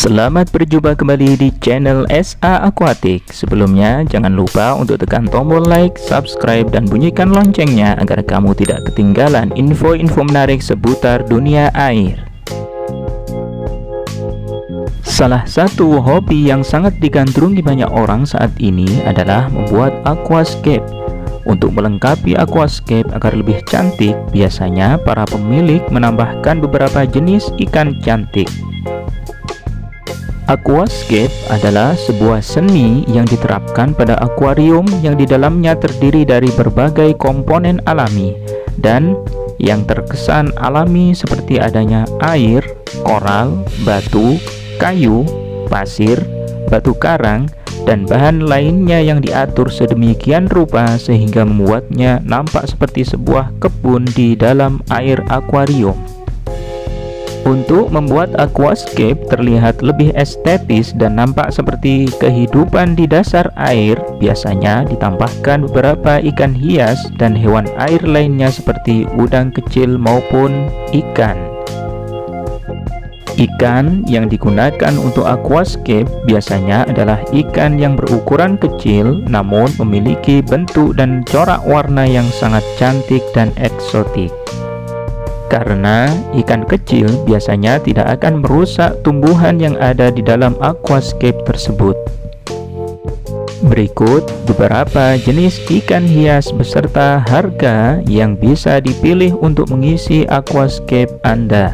Selamat berjumpa kembali di channel SA Aquatic. Sebelumnya jangan lupa untuk tekan tombol like, subscribe, dan bunyikan loncengnya agar kamu tidak ketinggalan info-info menarik seputar dunia air. Salah satu hobi yang sangat digandrungi banyak orang saat ini adalah membuat aquascape. Untuk melengkapi aquascape agar lebih cantik, biasanya para pemilik menambahkan beberapa jenis ikan cantik. Aquascape adalah sebuah seni yang diterapkan pada akuarium yang di dalamnya terdiri dari berbagai komponen alami dan yang terkesan alami seperti adanya air, koral, batu, kayu, pasir, batu karang, dan bahan lainnya yang diatur sedemikian rupa sehingga membuatnya nampak seperti sebuah kebun di dalam air akuarium. Untuk membuat aquascape terlihat lebih estetis dan nampak seperti kehidupan di dasar air, biasanya ditambahkan beberapa ikan hias dan hewan air lainnya seperti udang kecil maupun ikan. Ikan yang digunakan untuk aquascape biasanya adalah ikan yang berukuran kecil namun memiliki bentuk dan corak warna yang sangat cantik dan eksotik. Karena ikan kecil biasanya tidak akan merusak tumbuhan yang ada di dalam aquascape tersebut. Berikut beberapa jenis ikan hias beserta harga yang bisa dipilih untuk mengisi aquascape Anda.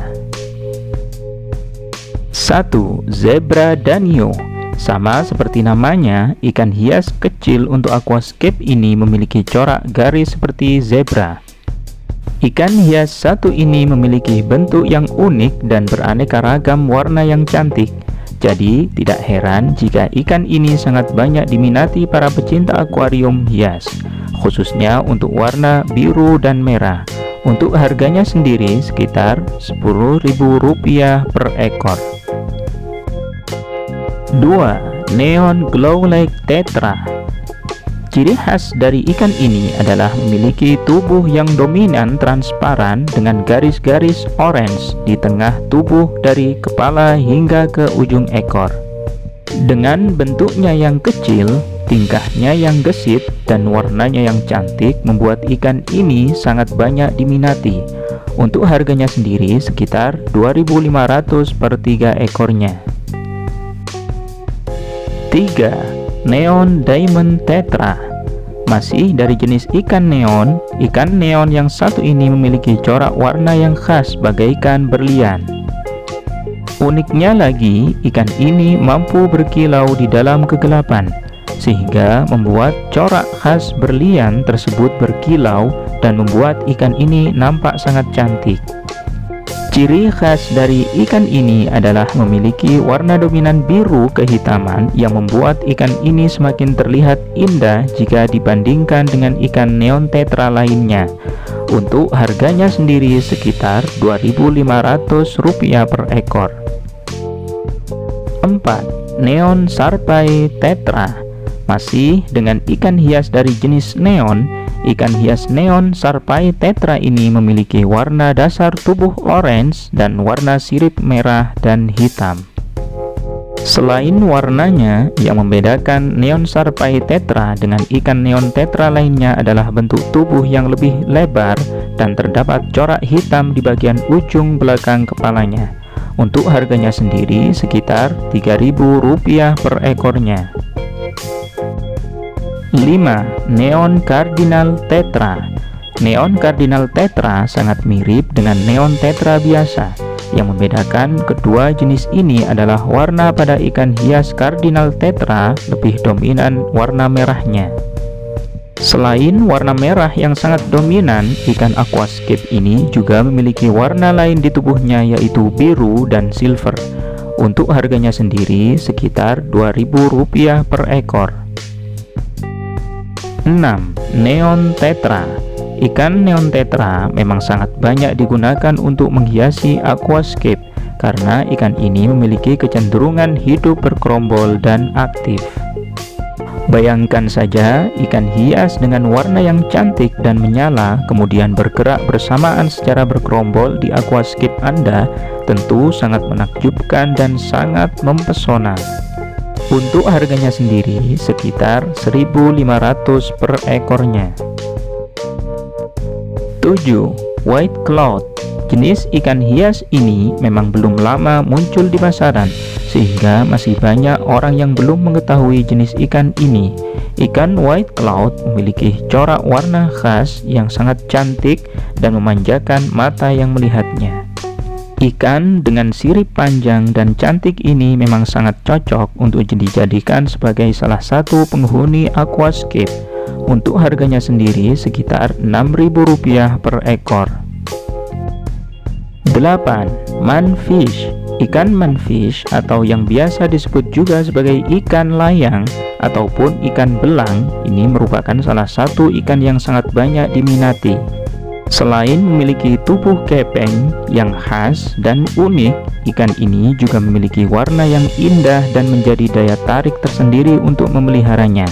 1. Zebra danio. Sama seperti namanya, ikan hias kecil untuk aquascape ini memiliki corak garis seperti zebra. Ikan hias satu ini memiliki bentuk yang unik dan beraneka ragam warna yang cantik. Jadi tidak heran jika ikan ini sangat banyak diminati para pecinta akuarium hias, khususnya untuk warna biru dan merah. Untuk harganya sendiri sekitar Rp10.000 per ekor. 2. Neon Glow Lake Tetra. Ciri khas dari ikan ini adalah memiliki tubuh yang dominan transparan dengan garis-garis orange di tengah tubuh dari kepala hingga ke ujung ekor. Dengan bentuknya yang kecil, tingkahnya yang gesit, dan warnanya yang cantik membuat ikan ini sangat banyak diminati. Untuk harganya sendiri sekitar Rp2.500 per 3 ekornya. 3. Neon Diamond Tetra. Masih dari jenis ikan neon yang satu ini memiliki corak warna yang khas bagaikan berlian. Uniknya lagi, ikan ini mampu berkilau di dalam kegelapan, sehingga membuat corak khas berlian tersebut berkilau dan membuat ikan ini nampak sangat cantik. Ciri khas dari ikan ini adalah memiliki warna dominan biru kehitaman yang membuat ikan ini semakin terlihat indah jika dibandingkan dengan ikan neon tetra lainnya. Untuk harganya sendiri sekitar Rp2.500 per ekor. 4. Neon Sharpei Tetra. Masih dengan ikan hias dari jenis neon, ikan hias neon Sharpei Tetra ini memiliki warna dasar tubuh orange dan warna sirip merah dan hitam. Selain warnanya, yang membedakan neon Sharpei Tetra dengan ikan neon tetra lainnya adalah bentuk tubuh yang lebih lebar dan terdapat corak hitam di bagian ujung belakang kepalanya. Untuk harganya sendiri sekitar Rp3.000 per ekornya. 5. Neon Cardinal Tetra. Neon Cardinal Tetra sangat mirip dengan neon tetra biasa. Yang membedakan kedua jenis ini adalah warna pada ikan hias Cardinal Tetra lebih dominan warna merahnya. Selain warna merah yang sangat dominan, ikan aquascape ini juga memiliki warna lain di tubuhnya yaitu biru dan silver. Untuk harganya sendiri sekitar Rp2.000 per ekor. 6. Neon Tetra. Ikan neon tetra memang sangat banyak digunakan untuk menghiasi aquascape karena ikan ini memiliki kecenderungan hidup bergerombol dan aktif. Bayangkan saja ikan hias dengan warna yang cantik dan menyala kemudian bergerak bersamaan secara bergerombol di aquascape Anda, tentu sangat menakjubkan dan sangat mempesona. Untuk harganya sendiri sekitar 1.500 per ekornya. 7. White Cloud. Jenis ikan hias ini memang belum lama muncul di pasaran, sehingga masih banyak orang yang belum mengetahui jenis ikan ini. Ikan white cloud memiliki corak warna khas yang sangat cantik dan memanjakan mata yang melihatnya. Ikan dengan sirip panjang dan cantik ini memang sangat cocok untuk dijadikan sebagai salah satu penghuni aquascape. Untuk harganya sendiri sekitar Rp6.000 per ekor. 8. Manfish. Ikan manfish atau yang biasa disebut juga sebagai ikan layang ataupun ikan belang ini merupakan salah satu ikan yang sangat banyak diminati. Selain memiliki tubuh kepeng yang khas dan unik, ikan ini juga memiliki warna yang indah dan menjadi daya tarik tersendiri untuk memeliharanya.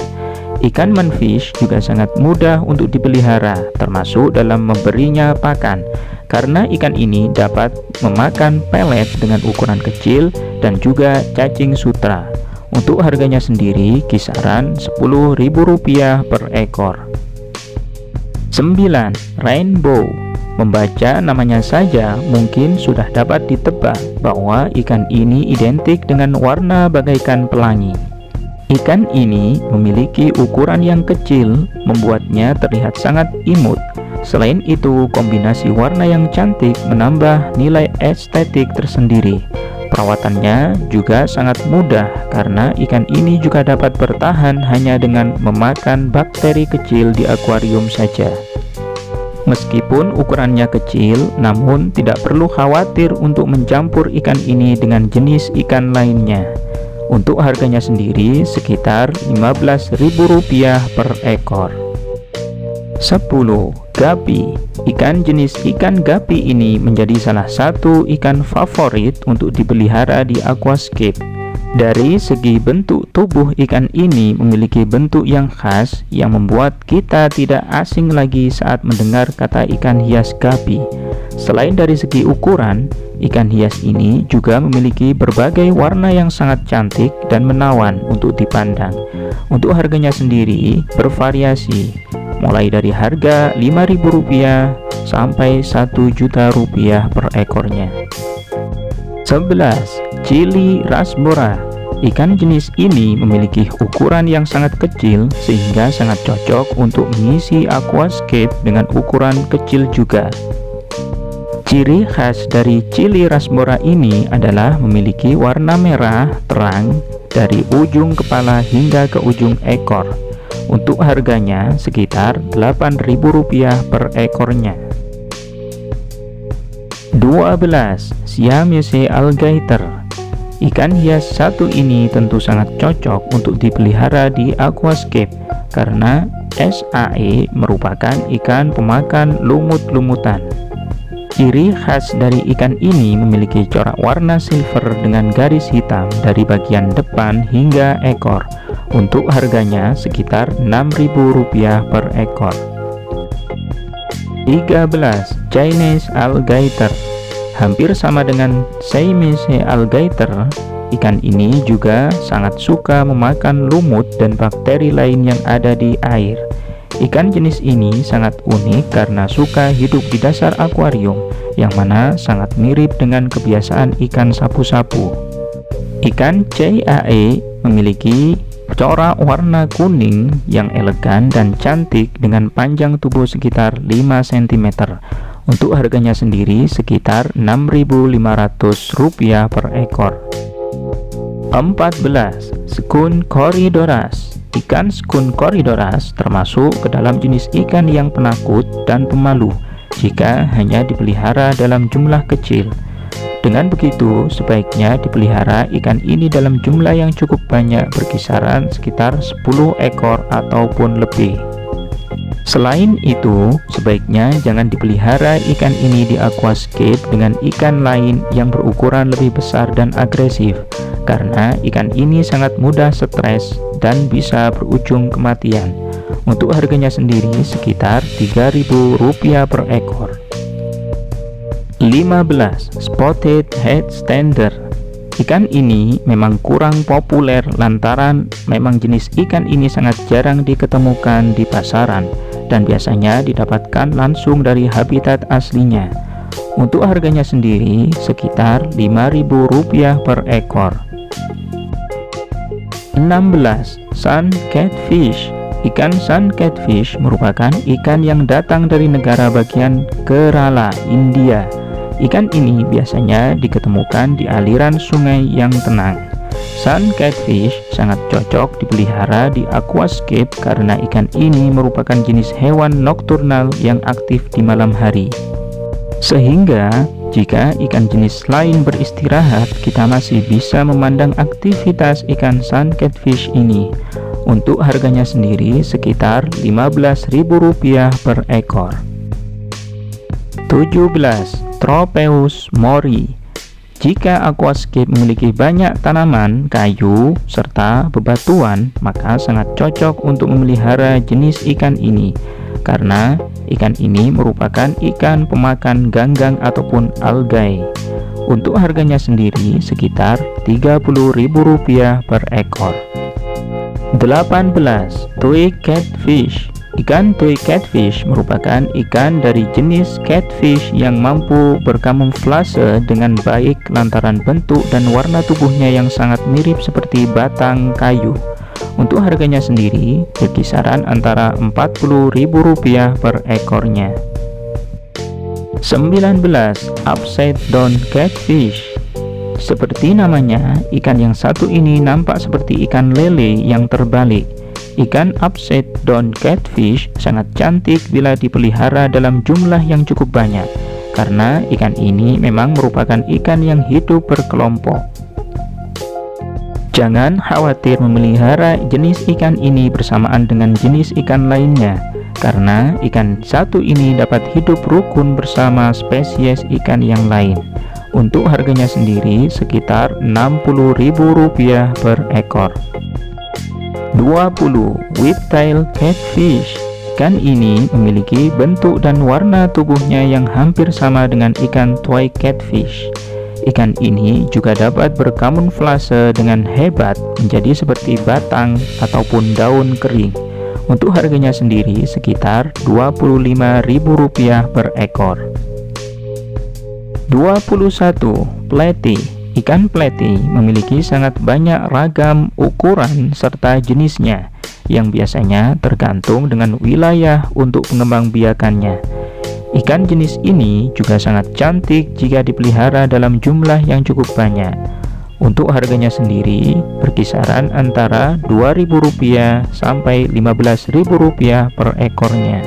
Ikan manfish juga sangat mudah untuk dipelihara, termasuk dalam memberinya pakan, karena ikan ini dapat memakan pelet dengan ukuran kecil dan juga cacing sutra. Untuk harganya sendiri kisaran Rp10.000 per ekor. 9. Rainbow. Membaca namanya saja mungkin sudah dapat ditebak bahwa ikan ini identik dengan warna bagaikan pelangi. Ikan ini memiliki ukuran yang kecil, membuatnya terlihat sangat imut. Selain itu, kombinasi warna yang cantik menambah nilai estetik tersendiri. Perawatannya juga sangat mudah karena ikan ini juga dapat bertahan hanya dengan memakan bakteri kecil di akuarium saja. Meskipun ukurannya kecil, namun tidak perlu khawatir untuk mencampur ikan ini dengan jenis ikan lainnya. Untuk harganya sendiri sekitar Rp15.000 per ekor. 10. Gapi. Ikan jenis ikan gapi ini menjadi salah satu ikan favorit untuk dipelihara di aquascape. Dari segi bentuk tubuh ikan ini memiliki bentuk yang khas yang membuat kita tidak asing lagi saat mendengar kata ikan hias gapi. Selain dari segi ukuran, ikan hias ini juga memiliki berbagai warna yang sangat cantik dan menawan untuk dipandang. Untuk harganya sendiri bervariasi, mulai dari harga Rp5.000 sampai Rp1.000.000 per ekornya. 11. Chili Rasbora. Ikan jenis ini memiliki ukuran yang sangat kecil sehingga sangat cocok untuk mengisi aquascape dengan ukuran kecil juga. Ciri khas dari Chili Rasbora ini adalah memiliki warna merah terang dari ujung kepala hingga ke ujung ekor. Untuk harganya sekitar Rp8.000 per ekornya. 12. Siamese Alligator. Ikan hias satu ini tentu sangat cocok untuk dipelihara di aquascape karena SAE merupakan ikan pemakan lumut-lumutan. Ciri khas dari ikan ini memiliki corak warna silver dengan garis hitam dari bagian depan hingga ekor. Untuk harganya sekitar Rp6.000 per ekor. 13. Chinese Alligator. Hampir sama dengan Siamese Alligator, ikan ini juga sangat suka memakan lumut dan bakteri lain yang ada di air. Ikan jenis ini sangat unik karena suka hidup di dasar akuarium, yang mana sangat mirip dengan kebiasaan ikan sapu-sapu. Ikan CAE memiliki corak warna kuning yang elegan dan cantik dengan panjang tubuh sekitar 5 cm. Untuk harganya sendiri sekitar Rp6.500 per ekor. 14. Skun Corydoras. Ikan skun Corydoras termasuk ke dalam jenis ikan yang penakut dan pemalu jika hanya dipelihara dalam jumlah kecil. Dengan begitu, sebaiknya dipelihara ikan ini dalam jumlah yang cukup banyak, berkisaran sekitar 10 ekor ataupun lebih. Selain itu, sebaiknya jangan dipelihara ikan ini di aquascape dengan ikan lain yang berukuran lebih besar dan agresif, karena ikan ini sangat mudah stres dan bisa berujung kematian. Untuk harganya sendiri sekitar Rp3.000 per ekor. 15. Spotted Head Standard. Ikan ini memang kurang populer lantaran memang jenis ikan ini sangat jarang diketemukan di pasaran dan biasanya didapatkan langsung dari habitat aslinya. Untuk harganya sendiri sekitar Rp5.000 per ekor. 16. Sun Catfish. Ikan sun catfish merupakan ikan yang datang dari negara bagian Kerala, India. Ikan ini biasanya diketemukan di aliran sungai yang tenang. Sun catfish sangat cocok dipelihara di aquascape karena ikan ini merupakan jenis hewan nokturnal yang aktif di malam hari. Sehingga jika ikan jenis lain beristirahat, kita masih bisa memandang aktivitas ikan sun catfish ini. Untuk harganya sendiri sekitar Rp15.000 per ekor. 17. Tropeus mori. Jika aquascape memiliki banyak tanaman, kayu, serta bebatuan, maka sangat cocok untuk memelihara jenis ikan ini, karena ikan ini merupakan ikan pemakan ganggang ataupun algae. Untuk harganya sendiri sekitar Rp30.000 per ekor. 18. Toy catfish. Ikan toy catfish merupakan ikan dari jenis catfish yang mampu berkamuflase dengan baik lantaran bentuk dan warna tubuhnya yang sangat mirip seperti batang kayu. Untuk harganya sendiri berkisaran antara Rp40.000 per ekornya. 19. Upside down catfish. Seperti namanya, ikan yang satu ini nampak seperti ikan lele yang terbalik. Ikan upside down catfish sangat cantik bila dipelihara dalam jumlah yang cukup banyak, karena ikan ini memang merupakan ikan yang hidup berkelompok. Jangan khawatir memelihara jenis ikan ini bersamaan dengan jenis ikan lainnya, karena ikan satu ini dapat hidup rukun bersama spesies ikan yang lain. Untuk harganya sendiri sekitar Rp60.000 per ekor. 20. Whiptail catfish. Ikan ini memiliki bentuk dan warna tubuhnya yang hampir sama dengan ikan toy catfish. Ikan ini juga dapat berkamuflase dengan hebat menjadi seperti batang ataupun daun kering. Untuk harganya sendiri sekitar Rp25.000 per ekor. 21. Platy. Ikan platy memiliki sangat banyak ragam ukuran serta jenisnya, yang biasanya tergantung dengan wilayah untuk pengembangbiakannya. Ikan jenis ini juga sangat cantik jika dipelihara dalam jumlah yang cukup banyak. Untuk harganya sendiri berkisaran antara Rp2.000 sampai Rp15.000 per ekornya.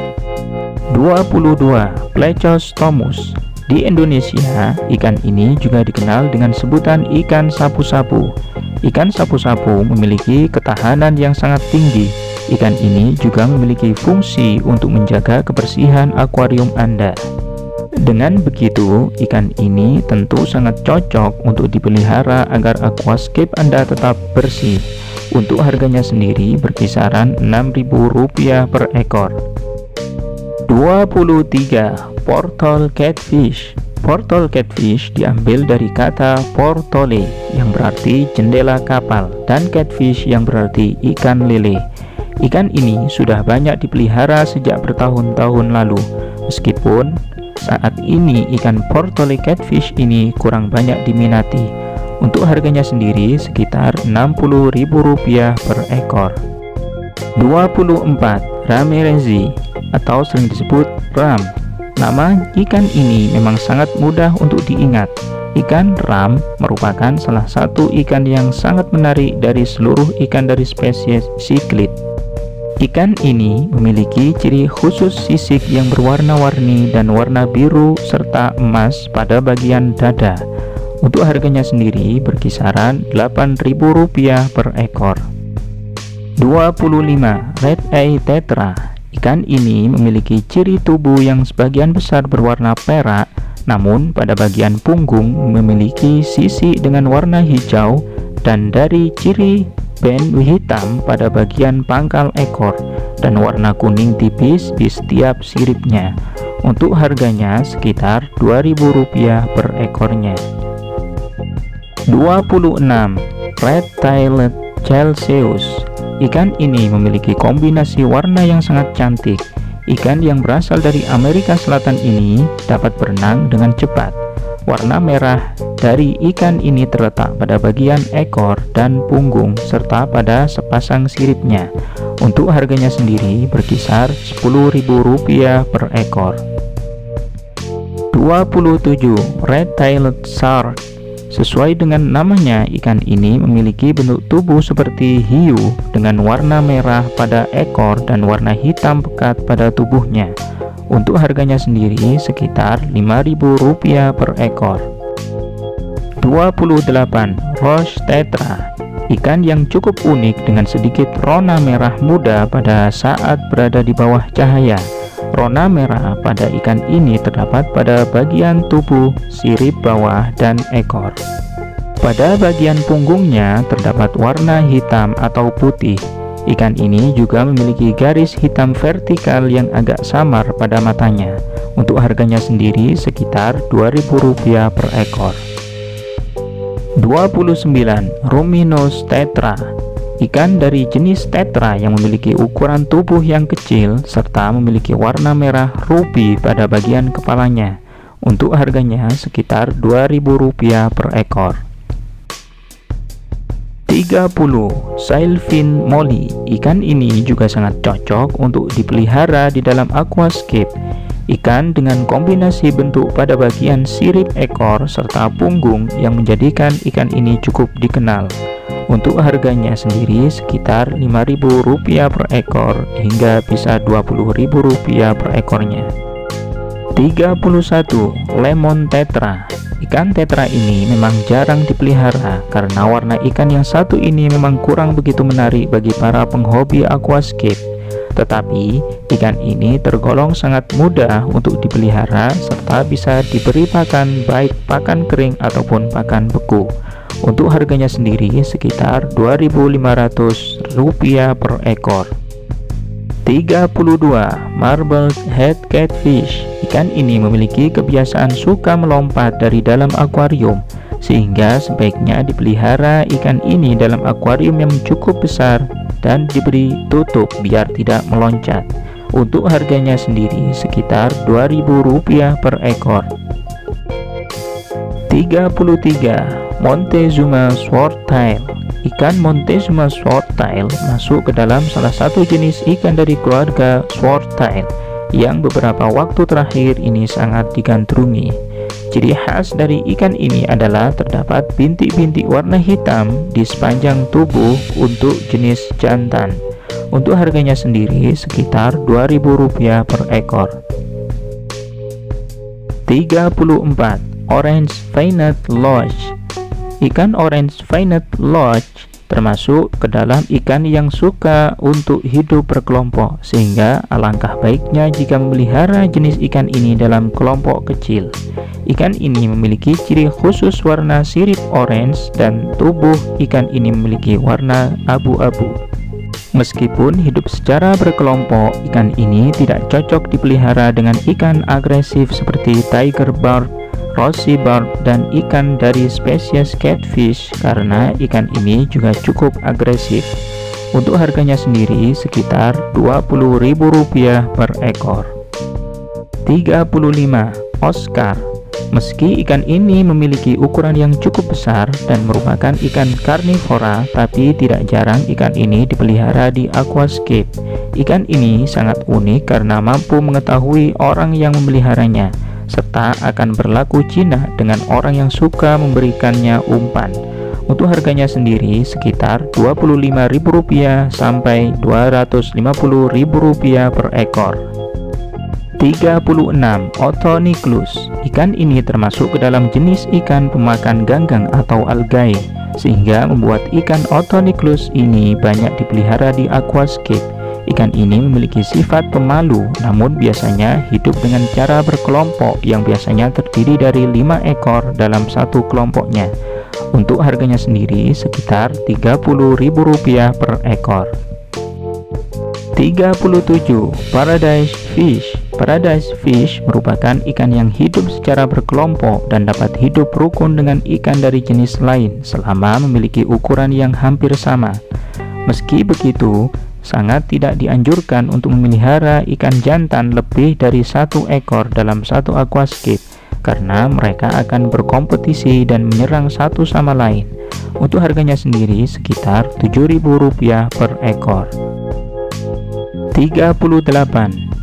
22. Plecostomus. Di Indonesia, ikan ini juga dikenal dengan sebutan ikan sapu-sapu. Ikan sapu-sapu memiliki ketahanan yang sangat tinggi. Ikan ini juga memiliki fungsi untuk menjaga kebersihan akuarium Anda. Dengan begitu, ikan ini tentu sangat cocok untuk dipelihara agar aquascape Anda tetap bersih. Untuk harganya sendiri berkisaran Rp6.000 per ekor. 23. Portal catfish. Portal catfish diambil dari kata portole yang berarti jendela kapal dan catfish yang berarti ikan lele. Ikan ini sudah banyak dipelihara sejak bertahun-tahun lalu, meskipun saat ini ikan portole catfish ini kurang banyak diminati. Untuk harganya sendiri sekitar Rp60.000 per ekor. 24. Ramirezi atau sering disebut ram. Nama ikan ini memang sangat mudah untuk diingat. Ikan ram merupakan salah satu ikan yang sangat menarik dari seluruh ikan dari spesies cichlid. Ikan ini memiliki ciri khusus sisik yang berwarna-warni dan warna biru serta emas pada bagian dada. Untuk harganya sendiri berkisaran Rp8.000 per ekor. 25. Red eye tetra. Ikan ini memiliki ciri tubuh yang sebagian besar berwarna perak, namun pada bagian punggung memiliki sisi dengan warna hijau dan dari ciri band hitam pada bagian pangkal ekor dan warna kuning tipis di setiap siripnya. Untuk harganya sekitar Rp2.000 per ekornya. 26. Red-tailed Chalceus. Ikan ini memiliki kombinasi warna yang sangat cantik. Ikan yang berasal dari Amerika Selatan ini dapat berenang dengan cepat. Warna merah dari ikan ini terletak pada bagian ekor dan punggung serta pada sepasang siripnya. Untuk harganya sendiri berkisar Rp10.000 per ekor. 27. Red-tailed Shark. Sesuai dengan namanya, ikan ini memiliki bentuk tubuh seperti hiu dengan warna merah pada ekor dan warna hitam pekat pada tubuhnya. Untuk harganya sendiri sekitar Rp5.000 per ekor. 28. Roche Tetra. Ikan yang cukup unik dengan sedikit rona merah muda pada saat berada di bawah cahaya. Rona merah pada ikan ini terdapat pada bagian tubuh, sirip bawah, dan ekor. Pada bagian punggungnya terdapat warna hitam atau putih. Ikan ini juga memiliki garis hitam vertikal yang agak samar pada matanya. Untuk harganya sendiri sekitar Rp2.000 per ekor. 29. Ruminous Tetra. Ikan dari jenis tetra yang memiliki ukuran tubuh yang kecil serta memiliki warna merah ruby pada bagian kepalanya. Untuk harganya sekitar Rp2.000 per ekor. 30. Sailfin molly. Ikan ini juga sangat cocok untuk dipelihara di dalam aquascape. Ikan dengan kombinasi bentuk pada bagian sirip ekor serta punggung yang menjadikan ikan ini cukup dikenal. Untuk harganya sendiri sekitar Rp5.000 per ekor hingga bisa Rp20.000 per ekornya. 31. Lemon Tetra. Ikan tetra ini memang jarang dipelihara karena warna ikan yang satu ini memang kurang begitu menarik bagi para penghobi aquascape. Tetapi ikan ini tergolong sangat mudah untuk dipelihara serta bisa diberi pakan baik pakan kering ataupun pakan beku. Untuk harganya sendiri sekitar Rp2.500 per ekor. 32. Marbled Head Catfish. Ikan ini memiliki kebiasaan suka melompat dari dalam akuarium, sehingga sebaiknya dipelihara ikan ini dalam akuarium yang cukup besar dan diberi tutup biar tidak meloncat. Untuk harganya sendiri sekitar Rp2.000 per ekor. 33. Montezuma Swordtail. Ikan Montezuma Swordtail masuk ke dalam salah satu jenis ikan dari keluarga Swordtail yang beberapa waktu terakhir ini sangat digandrungi. Ciri khas dari ikan ini adalah terdapat bintik-bintik warna hitam di sepanjang tubuh untuk jenis jantan. Untuk harganya sendiri sekitar Rp2.000 per ekor. 34. Orange Veined Lodge. Ikan orange veined lodge termasuk ke dalam ikan yang suka untuk hidup berkelompok, sehingga alangkah baiknya jika memelihara jenis ikan ini dalam kelompok kecil. Ikan ini memiliki ciri khusus warna sirip orange dan tubuh ikan ini memiliki warna abu-abu. Meskipun hidup secara berkelompok, ikan ini tidak cocok dipelihara dengan ikan agresif seperti tiger barb, rosy barb, dan ikan dari spesies catfish karena ikan ini juga cukup agresif. Untuk harganya sendiri sekitar Rp20.000 per ekor. 35. Oscar. Meski ikan ini memiliki ukuran yang cukup besar dan merupakan ikan karnivora, tapi tidak jarang ikan ini dipelihara di aquascape. Ikan ini sangat unik karena mampu mengetahui orang yang memeliharanya, serta akan berlaku jinak dengan orang yang suka memberikannya umpan. Untuk harganya sendiri sekitar Rp25.000 sampai Rp250.000 per ekor. 36. Otonychus. Ikan ini termasuk ke dalam jenis ikan pemakan ganggang atau algae, sehingga membuat ikan Otonychus ini banyak dipelihara di aquascape. Ikan ini memiliki sifat pemalu, namun biasanya hidup dengan cara berkelompok yang biasanya terdiri dari 5 ekor dalam satu kelompoknya. Untuk harganya sendiri sekitar Rp30.000 per ekor. 37. Paradise Fish. Paradise Fish merupakan ikan yang hidup secara berkelompok dan dapat hidup rukun dengan ikan dari jenis lain selama memiliki ukuran yang hampir sama. Meski begitu, sangat tidak dianjurkan untuk memelihara ikan jantan lebih dari 1 ekor dalam satu aquascape karena mereka akan berkompetisi dan menyerang satu sama lain. Untuk harganya sendiri sekitar Rp7.000 per ekor. 38.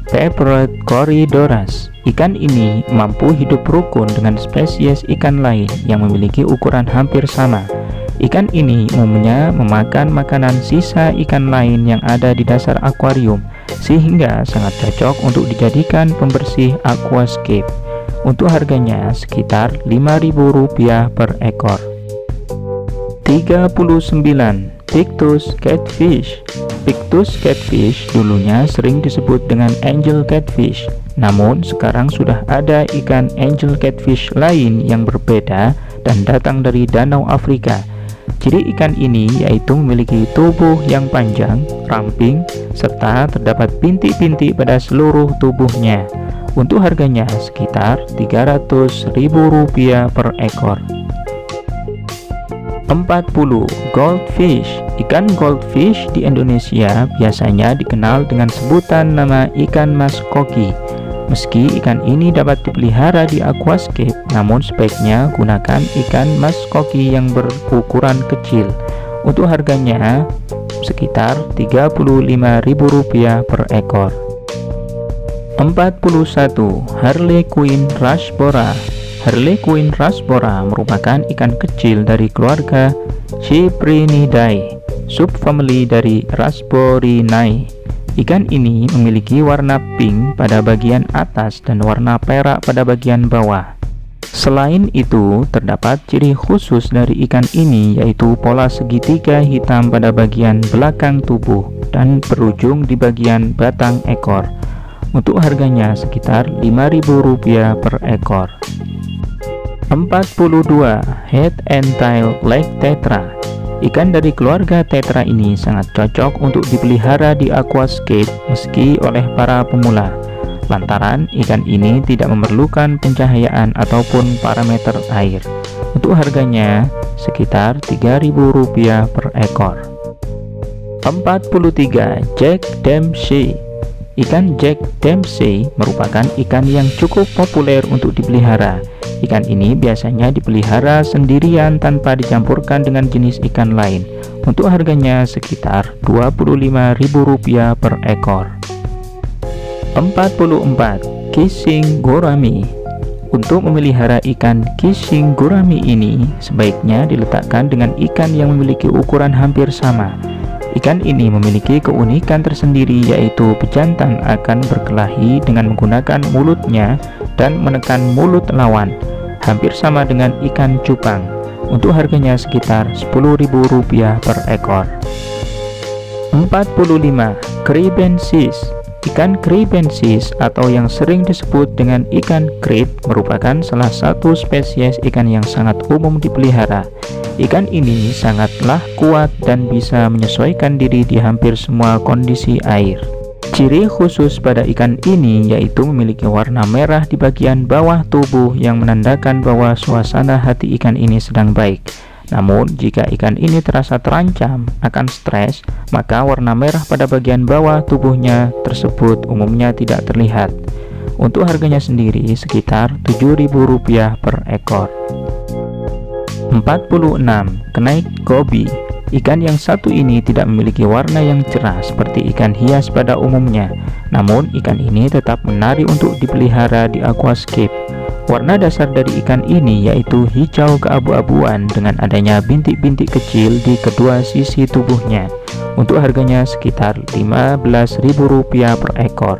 Peppered Corydoras. Ikan ini mampu hidup rukun dengan spesies ikan lain yang memiliki ukuran hampir sama. Ikan ini umumnya memakan makanan sisa ikan lain yang ada di dasar akuarium, sehingga sangat cocok untuk dijadikan pembersih aquascape. Untuk harganya sekitar Rp5.000 per ekor. 39. Pictus Catfish. Pictus Catfish dulunya sering disebut dengan Angel Catfish, namun sekarang sudah ada ikan Angel Catfish lain yang berbeda dan datang dari Danau Afrika. Ciri ikan ini yaitu memiliki tubuh yang panjang, ramping, serta terdapat bintik-bintik pada seluruh tubuhnya. Untuk harganya sekitar Rp300.000 per ekor. 40. Goldfish. Ikan goldfish di Indonesia biasanya dikenal dengan sebutan nama ikan mas koki. Meski ikan ini dapat dipelihara di aquascape, namun sebaiknya gunakan ikan mas koki yang berukuran kecil. Untuk harganya sekitar Rp35.000 per ekor. 41. Harlequin Rasbora. Harlequin Rasbora merupakan ikan kecil dari keluarga Cyprinidae, subfamili dari Rasborinae. Ikan ini memiliki warna pink pada bagian atas dan warna perak pada bagian bawah. Selain itu, terdapat ciri khusus dari ikan ini yaitu pola segitiga hitam pada bagian belakang tubuh dan berujung di bagian batang ekor. Untuk harganya sekitar Rp5.000 per ekor. 42. Head and Tail Lake Tetra. Ikan dari keluarga tetra ini sangat cocok untuk dipelihara di aquascape meski oleh para pemula, lantaran ikan ini tidak memerlukan pencahayaan ataupun parameter air. Untuk harganya sekitar Rp3.000 per ekor. 43. Jack Dempsey. Ikan Jack Dempsey merupakan ikan yang cukup populer untuk dipelihara. Ikan ini biasanya dipelihara sendirian tanpa dicampurkan dengan jenis ikan lain. Untuk harganya sekitar Rp25.000 per ekor. 44. Kissing Gourami. Untuk memelihara ikan kissing gourami ini sebaiknya diletakkan dengan ikan yang memiliki ukuran hampir sama. Ikan ini memiliki keunikan tersendiri yaitu pejantan akan berkelahi dengan menggunakan mulutnya dan menekan mulut lawan, hampir sama dengan ikan cupang. Untuk harganya sekitar Rp10.000 per ekor. 45. Kribensis. Ikan kribensis atau yang sering disebut dengan ikan krit merupakan salah satu spesies ikan yang sangat umum dipelihara. Ikan ini sangatlah kuat dan bisa menyesuaikan diri di hampir semua kondisi air. Ciri khusus pada ikan ini yaitu memiliki warna merah di bagian bawah tubuh yang menandakan bahwa suasana hati ikan ini sedang baik. Namun, jika ikan ini terasa terancam akan stres, maka warna merah pada bagian bawah tubuhnya tersebut umumnya tidak terlihat. Untuk harganya sendiri sekitar Rp7.000 per ekor. 46. Knight Goby. Ikan yang satu ini tidak memiliki warna yang cerah seperti ikan hias pada umumnya. Namun, ikan ini tetap menarik untuk dipelihara di aquascape. Warna dasar dari ikan ini yaitu hijau keabu-abuan dengan adanya bintik-bintik kecil di kedua sisi tubuhnya. Untuk harganya sekitar Rp15.000 per ekor.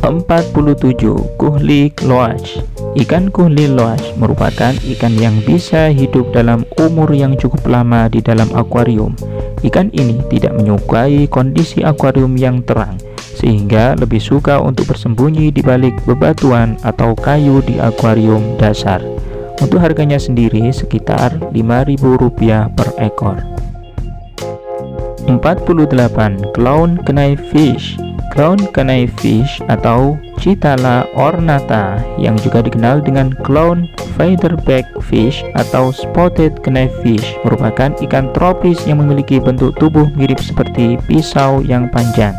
47. Kuhlik Loach. Ikan kuhlik loach merupakan ikan yang bisa hidup dalam umur yang cukup lama di dalam akuarium. Ikan ini tidak menyukai kondisi akuarium yang terang, sehingga lebih suka untuk bersembunyi di balik bebatuan atau kayu di akuarium dasar. Untuk harganya sendiri sekitar Rp5.000 per ekor. 48. Clown Knifefish. Clown Knifefish atau Chitala ornata yang juga dikenal dengan Clown Featherback Fish atau Spotted Knifefish merupakan ikan tropis yang memiliki bentuk tubuh mirip seperti pisau yang panjang.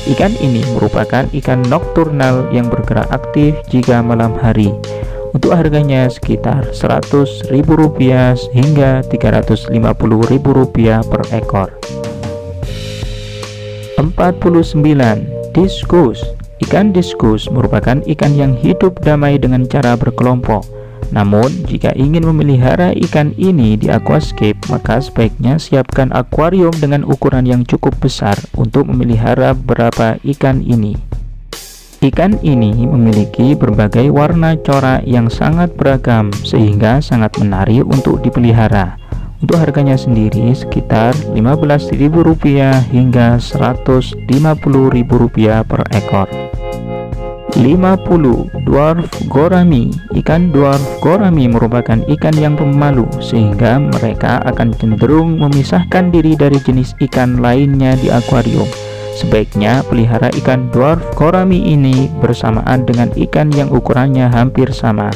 Ikan ini merupakan ikan nokturnal yang bergerak aktif jika malam hari. Untuk harganya sekitar Rp100.000 hingga Rp350.000 per ekor. 49. Discus. Ikan discus merupakan ikan yang hidup damai dengan cara berkelompok. Namun, jika ingin memelihara ikan ini di aquascape, maka sebaiknya siapkan akuarium dengan ukuran yang cukup besar untuk memelihara beberapa ikan ini. Ikan ini memiliki berbagai warna corak yang sangat beragam sehingga sangat menarik untuk dipelihara. Untuk harganya sendiri sekitar Rp15.000 hingga Rp150.000 per ekor. 50. Dwarf Gourami. Ikan dwarf gourami merupakan ikan yang pemalu sehingga mereka akan cenderung memisahkan diri dari jenis ikan lainnya di akuarium. Sebaiknya pelihara ikan dwarf gourami ini bersamaan dengan ikan yang ukurannya hampir sama.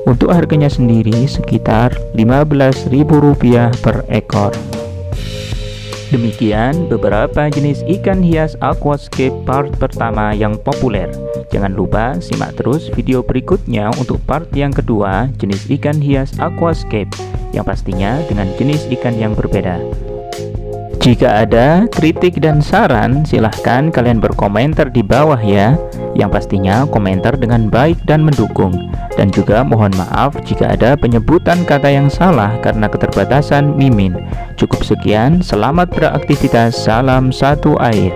Untuk harganya sendiri sekitar Rp15.000 per ekor. Demikian beberapa jenis ikan hias aquascape part pertama yang populer. Jangan lupa simak terus video berikutnya untuk part yang kedua, jenis ikan hias aquascape, yang pastinya dengan jenis ikan yang berbeda. Jika ada kritik dan saran, silahkan kalian berkomentar di bawah ya. Yang pastinya komentar dengan baik dan mendukung. Dan juga mohon maaf jika ada penyebutan kata yang salah karena keterbatasan Mimin. Cukup sekian, selamat beraktivitas, salam satu air.